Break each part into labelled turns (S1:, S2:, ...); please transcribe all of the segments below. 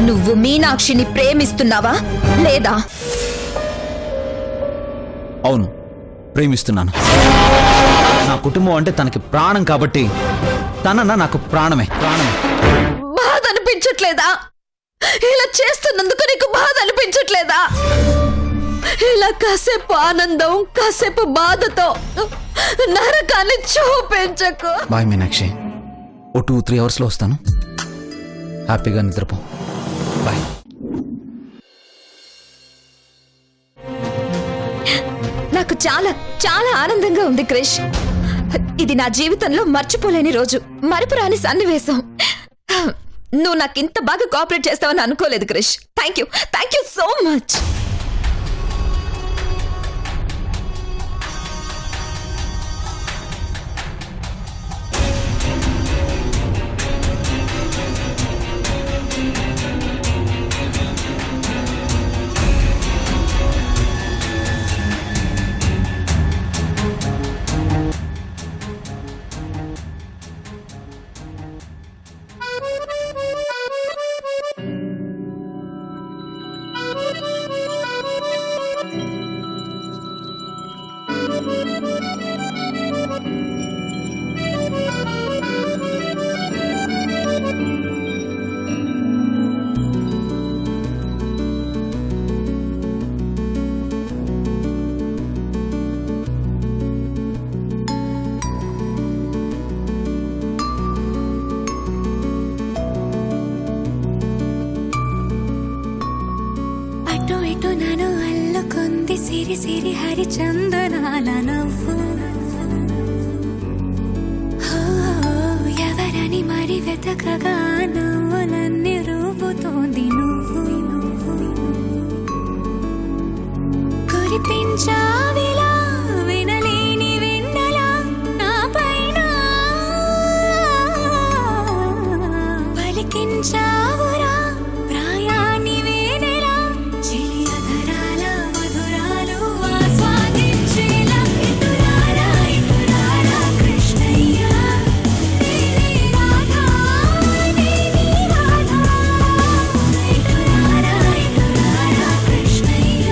S1: నువ్వు మీనాక్షిని ప్రేమిస్తున్నావా లేదా?
S2: అవును, ప్రేమిస్తున్నాను. నా కుటుంబం అంటే తనకి ప్రాణం కాబట్టి తనన్నా నాకు ప్రాణమే.
S1: బాధ అనిపించట్లేదా? ఇలా చేస్తున్నందుకు నీకు బాధ అనిపించట్లేదా? ఇలా కాసేపు ఆనందం, కాసేపు బాధతో నరకాన్ని చూపించకు.
S2: బాయ్ మీనాక్షి, ఓ 2-3 అవర్స్లో వస్తాను. హ్యాపీగా నిద్రపో. బాయ్.
S1: నాకు చాలా చాలా ఆనందంగా ఉంది క్రిష్. ఇది నా జీవితంలో మర్చిపోలేని రోజు, మరపురాని సన్నివేశం. నువ్వు నాకు ఇంత బాగా కోఆపరేట్ చేస్తావని అనుకోలేదు Krish. Thank you so much.
S3: Siri Siri హరిచందనాల నవ్వు ఎవరని మరి వెతకగా నవ్వులన్నీ రూపుతోంది నువ్వు కురిపించావిలా వినలేని వెన్నెలా నా పైన పలికించావురా ప్రాయాన్ని వేనెలా చిలియధరాల మధురాలు ఆస్వాదించేలా ఇటురారా ఇటురారా కృష్ణయ్య నీవే రాధా నీవే రాధా ఇటురారా ఇటురారా కృష్ణయ్య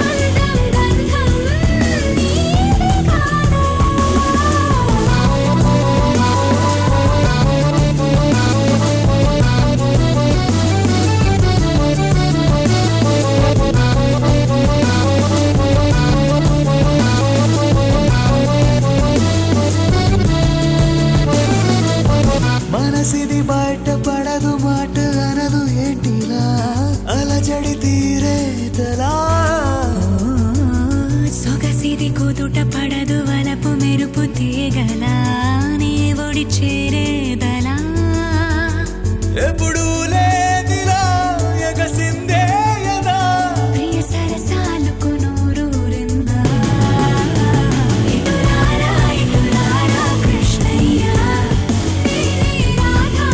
S3: అందం గంధం నీవే కాదా
S4: మనసిది బయట పడదు మాట అనదు ఏంటిలా అలజడి తీరేతలా
S3: సొగసిది కుదుట పడదు వలపు మెరుపు తీగలా నీ ఒడి చేరేదలా
S4: ఎప్పుడు లేదిలా ఎగసిందేయదా
S3: ప్రియ సరసాలకు నూరూరిందా ఇటురారా ఇటురారా కృష్ణయ్య నీవే రాధా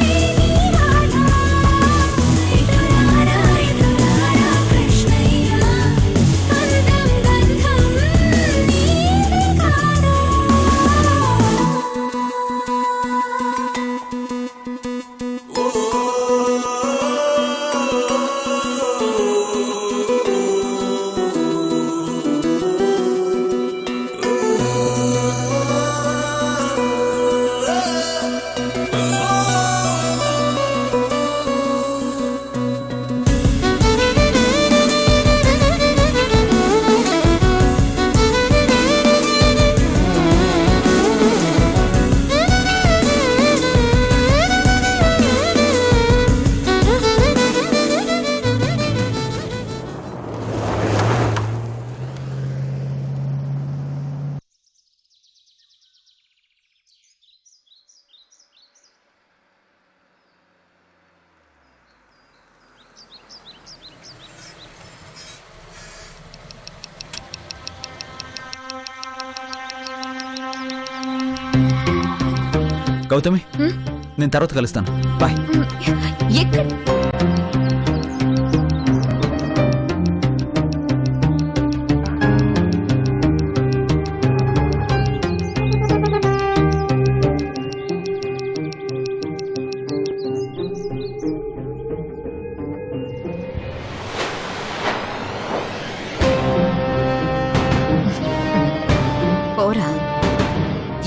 S3: నీవే రాధా ఇటురారా ఇటురారా కృష్ణయ్య అందం గంధం నీవే కాదా
S2: గౌతమి, నేను తర్వాత కలుస్తాను. బాయ్.
S1: ఎక్కడ?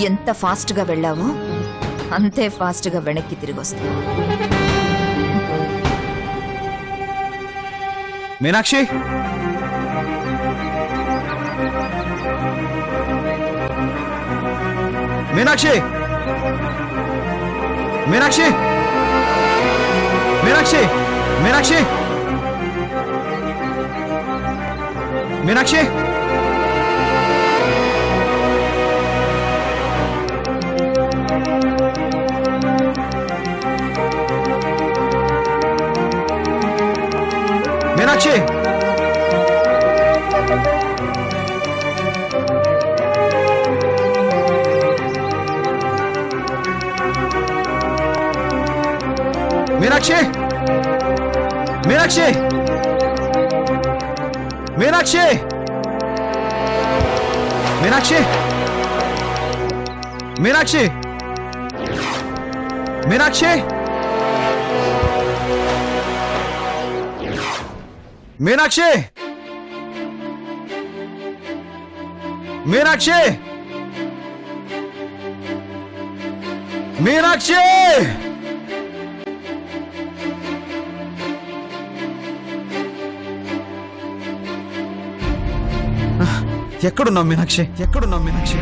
S1: ఎంత ఫాస్ట్ గా వెళ్ళావో అంతే ఫాస్ట్ గా వెనక్కి తిరిగి వస్తావు.
S2: మీనాక్షి, మీనాక్షి, మీనాక్షి, మీనాక్షి, మీనాక్షి, మీనాక్షి, మీనాక్షి, మీనాక్షి, మీనాక్షి, మీనాక్షి, మీనాక్షి, మీనాక్షి, మీనాక్షి, మీనాక్షి, మీనాక్షి, మీనాక్షి, ఎక్కడున్నావు మీనాక్షి? ఎక్కడున్నావు మీనాక్షి?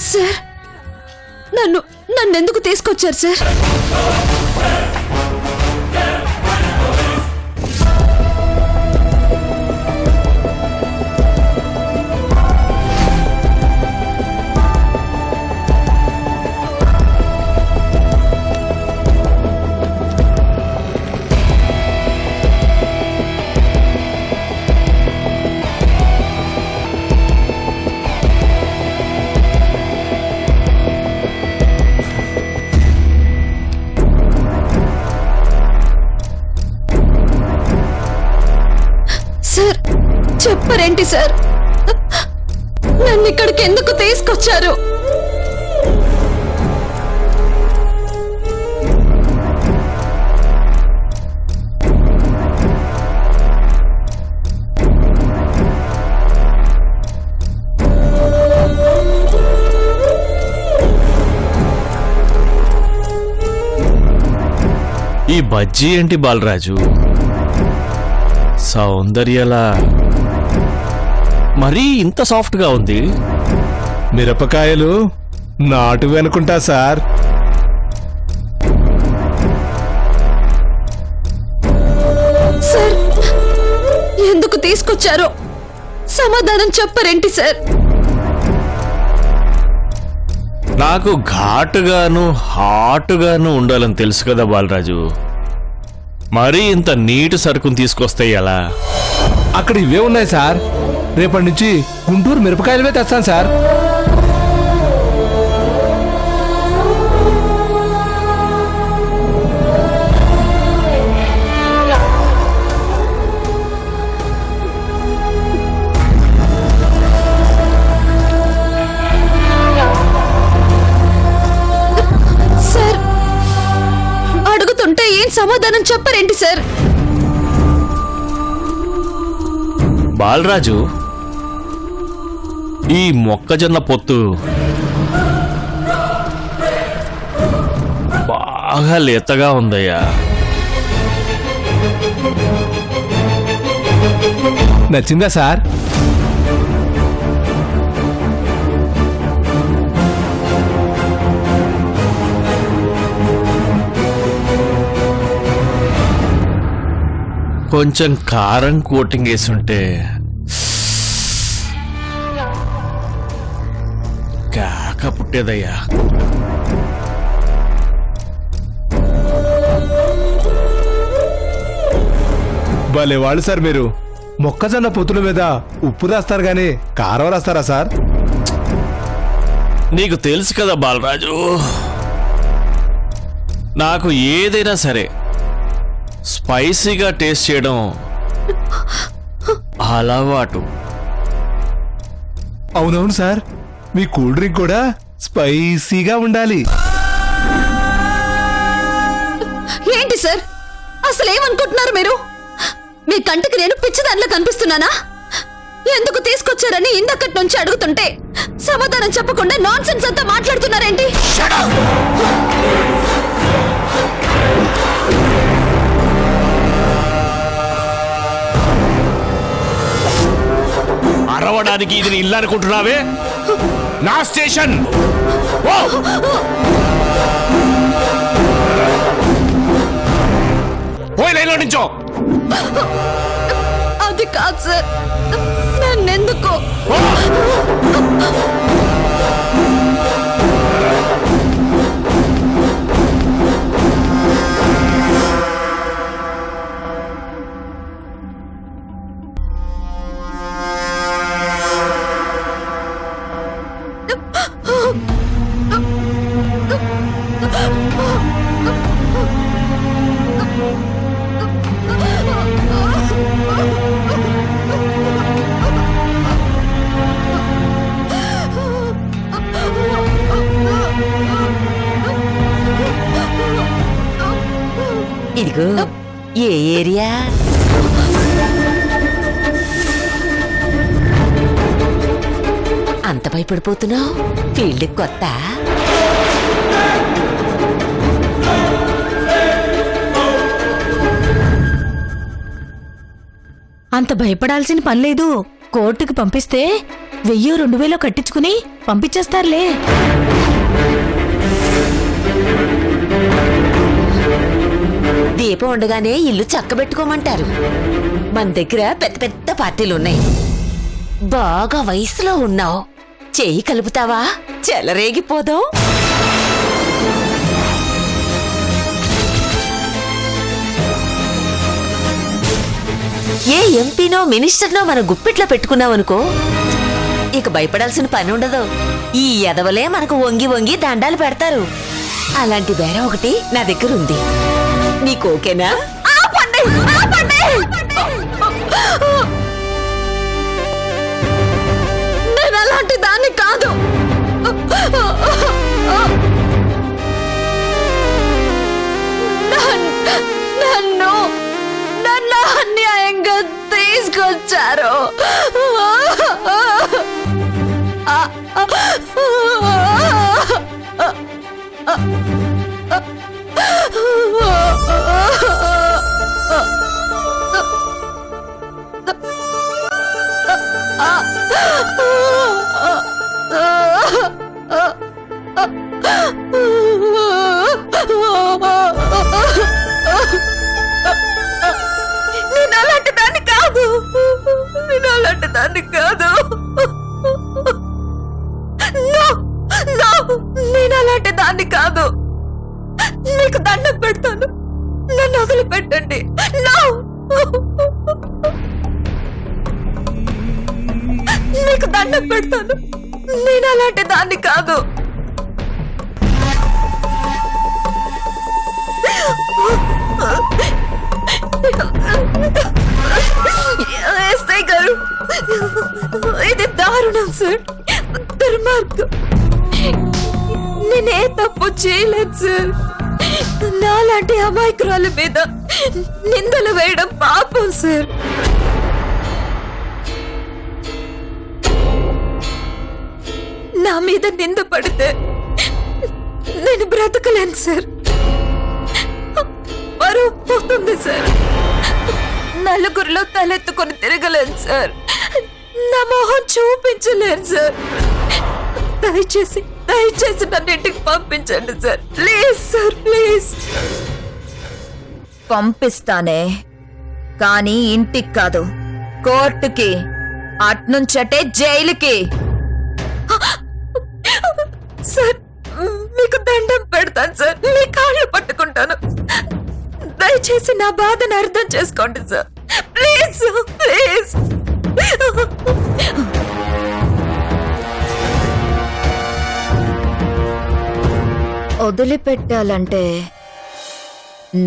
S1: సార్, నన్నెందుకు తీసుకొచ్చారు సార్? Sir, చెప్పరేంటి sir? నన్ను ఇక్కడికి ఎందుకు తీసుకొచ్చారు?
S5: ఈ బజ్జీ ఏంటి బాలరాజు, సౌందర్యలా మరీ ఇంత సాఫ్ట్గా ఉంది?
S6: మిరపకాయలు నాటువి అనుకుంటా సార్.
S1: సార్ ఎందుకు తీసుకొచ్చారో సమాధానం చెప్పరేంటి సార్?
S5: నాకు ఘాటుగాను హాటుగాను ఉండాలని తెలుసు కదా బాలరాజు. మరీ ఇంత నీటి సరుకుని తీసుకొస్తే ఎలా?
S6: అక్కడ ఇవే ఉన్నాయి సార్. రేపటి నుంచి గుంటూరు మిరపకాయలవే తెస్తాను సార్.
S1: సార్ అడుగుతుంటే ఏం సమాధానం చెప్పరేంటి సార్?
S5: బాలరాజు, ఈ మొక్కజొన్న పొత్తు బాగా లేతగా ఉందయ్యా.
S6: నచ్చిందా సార్?
S5: కొంచెం కారం కోటింగ్ వేసుంటే కేక పుట్టేదయ్యా.
S6: భలే వాళ్ళు సార్ మీరు. మొక్కజొన్న పొత్తుల మీద ఉప్పు రాస్తారు గానీ కారం రాస్తారా సార్?
S5: నీకు తెలుసు కదా బాలరాజు, నాకు ఏదైనా సరే స్పైసీగా టేస్ట్ చేయడం అలవాటు.
S6: అవునవును సార్, మీ కూల్ డ్రింక్ కూడా స్పైసీగా ఉండాలి.
S1: ఏంటి సార్ అసలు ఏమనుకుంటున్నారు మీరు? మీ కంటికి నేను పిచ్చిదానిలో కనిపిస్తున్నానా? ఎందుకు తీసుకొచ్చారని ఇందక్కడి నుంచి అడుగుతుంటే సమాధానం చెప్పకుండా నాన్ సెన్స్ అంతా మాట్లాడుతున్నారేంటి?
S5: అరవడానికి ఇది నీ ఇల్లు అనుకుంటున్నావే? నా స్టేషన్. పోయి లైన్లో నుంచో.
S1: అది కాదు సార్, నన్నెందుకు
S7: ఇదిగో ఏ ఏరియా? అంత భయపడిపోతున్నావు? ఫీల్డ్ కొత్త?
S8: అంత భయపడాల్సిన పనిలేదు. కోర్టుకి పంపిస్తే 1000-2000 కట్టించుకుని పంపించేస్తారులే.
S7: దీపం ఉండగానే ఇల్లు చక్కబెట్టుకోమంటారు. మన దగ్గర పెద్ద పెద్ద పార్టీలున్నాయి. బాగా వయసులో ఉన్నావు, చెయ్యి కలుపుతావా? చెలరేగిపోదాం. ఏ ఎంపీనో మినిస్టర్నో మన గుప్పిట్లో పెట్టుకున్నావనుకో, ఇక భయపడాల్సిన పని ఉండదు. ఈ ఎదవలే మనకు వంగి వంగి దండాలు పెడతారు. అలాంటి బేర ఒకటి నా దగ్గర ఉంది. నీకు ఓకేనా?
S1: నేను అలాంటి దాన్ని కాదు. నన్ను అన్యాయంగా తీసుకొచ్చారు. వదిలిపెట్టండి. No! మీకు దండం పెడతాను, నేను అలాంటి దాన్ని కాదు. ఎస్ఐ గారు, ఇది దారుణం సార్, దుర్మార్గం. నేనే తప్పు చేయలేదు సార్. నాలాంటి అమాయకురాల మీద నిందలు వేయడం పాపం సార్. నా మీద నింద పడితే నేను బ్రతకలేను సార్. పరువు పోతుంది సార్. నలుగురిలో తలెత్తుకొని తిరగలేను సార్. నా మొహం చూపించలేను సార్. దయచేసి దయచేసి నన్ను ఇంటికి పంపించండి సార్. Please sir, please. పంపిస్తానే, కానీ ఇంటికి కాదు, కోర్టుకి, అట్నుంచటే జైలుకి. సార్, మీకు దండం పెడతాను సార్, మీ కాళ్ళు పట్టుకుంటాను. దయచేసి నా బాధను అర్థం చేసుకోండి సార్. Please please. వదిలిపెట్టాలంటే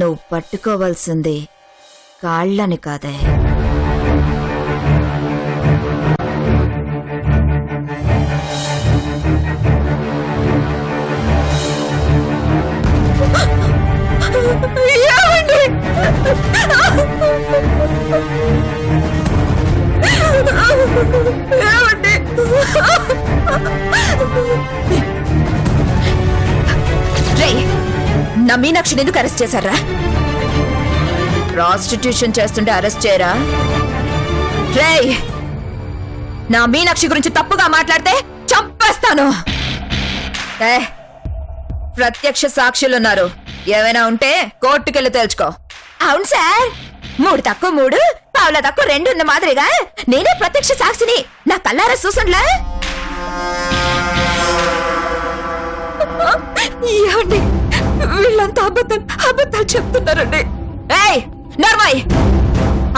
S1: నువ్వు పట్టుకోవాల్సింది కాళ్ళని కాదే. ఏమండి? ఏమండి? రేయ్, నా మీనాక్షిని ఎందుకు అరెస్ట్ చేశారా? ప్రాస్టిట్యూషన్ చేస్తుంటే అరెస్ట్ చేయరా? రేయ్, నా మీనాక్షి గురించి తప్పుగా మాట్లాడితే చంపేస్తాను. ప్రత్యక్ష సాక్షులున్నారు, ఏమైనా ఉంటే కోర్టుకెళ్ళి తేల్చుకో. అవును సార్, 3 తక్కువ 3, పావుల తక్కువ 2 ఉన్న మాదిరిగా నేనే ప్రత్యక్ష సాక్షిని నా కల్లారా చూసండ్లా. ఏమండి, వీళ్ళంతా అబద్ధాలు చెప్తున్నారండి. ఏయ్ నర్మయ్,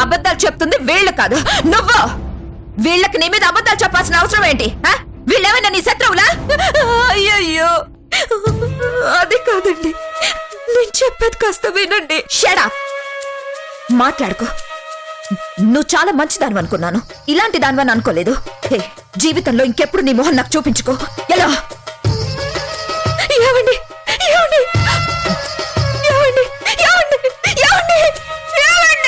S1: అబద్ధాలు చెప్తుంది వీళ్ళు కాదు, నువ్వు. వీళ్ళకి నీ మీద అబద్ధాలు చెప్పాల్సిన అవసరం ఏంటి? వీళ్ళేమైనా నీ శత్రువులా? అయ్యయ్యో, అది కాదండి, నేను చెప్పేది కాస్త వినండి. షట్ అప్, మాట్లాడుకో. నువ్వు చాలా మంచిదాని అనుకున్నాను, ఇలాంటి దానివని అనుకోలేదు. జీవితంలో ఇంకెప్పుడు నీ మొహం నాకు చూపించుకో. ఎలా? ఏమండి? ఏమండి? ఏమండి? ఏమండి? ఏమండి? ఏమండి?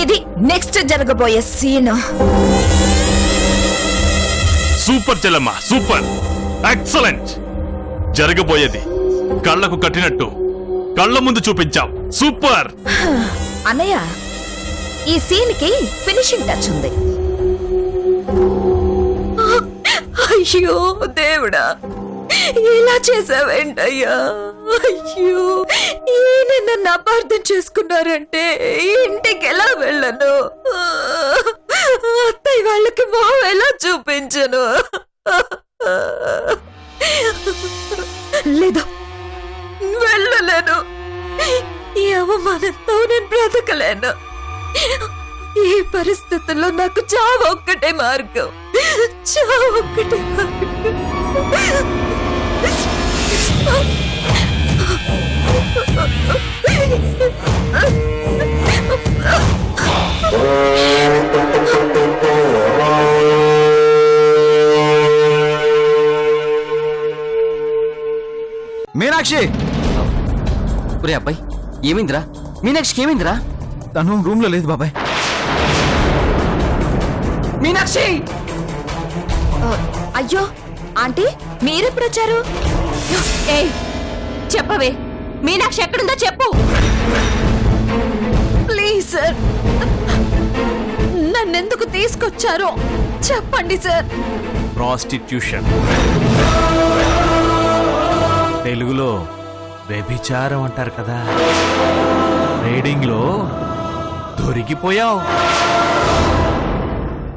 S1: ఇది నెక్స్ట్ జరగబోయే సీన్.
S5: సూపర్ చెల్లమ్మ, సూపర్, ఎక్సలెంట్. జరగబోయేది కళ్ళకు కట్టినట్టు కళ్ళ ముందు చూపించాం. సూపర్.
S1: అన్నయ్య, ఈ సీన్ కి ఫినిషింగ్ టచ్ ఉంది. అయ్యో దేవుడా, ఇలా చేసావేంటయ్యా? అయ్యో, ఈయన నన్ను అపార్థం చేసుకున్నారంటే ఇంటికి ఎలా వెళ్ళను? అత్తయ్య వాళ్ళకి మొహం ఎలా చూపించను? లేదు, వెళ్ళలేను. ఈ అవమానంతో నేను బ్రతకలేను. ఈ పరిస్థితుల్లో నాకు చావు ఒక్కటే మార్గం, చావు ఒక్కటే మార్గం.
S2: మీనాక్షి!
S9: ఒరే అబ్బాయి, ఏమైందిరా? మీనాక్షికి ఏమైందిరా?
S2: తను రూమ్ లో లేదు బాబాయ్.
S9: మీనాక్షి!
S1: అయ్యో ఆంటీ మీరెప్పుడు వచ్చారు? ఏయ్ చెప్పవే, మీనాక్షి ఎక్కడుందో చెప్పు. ప్లీజ్ సార్, నన్నెందుకు తీసుకొచ్చారో చెప్పండి సార్.
S5: ప్రాస్టిట్యూషన్, తెలుగులో వ్యభిచారం అంటారు కదా. రేడింగ్ లో దొరికిపోయావు.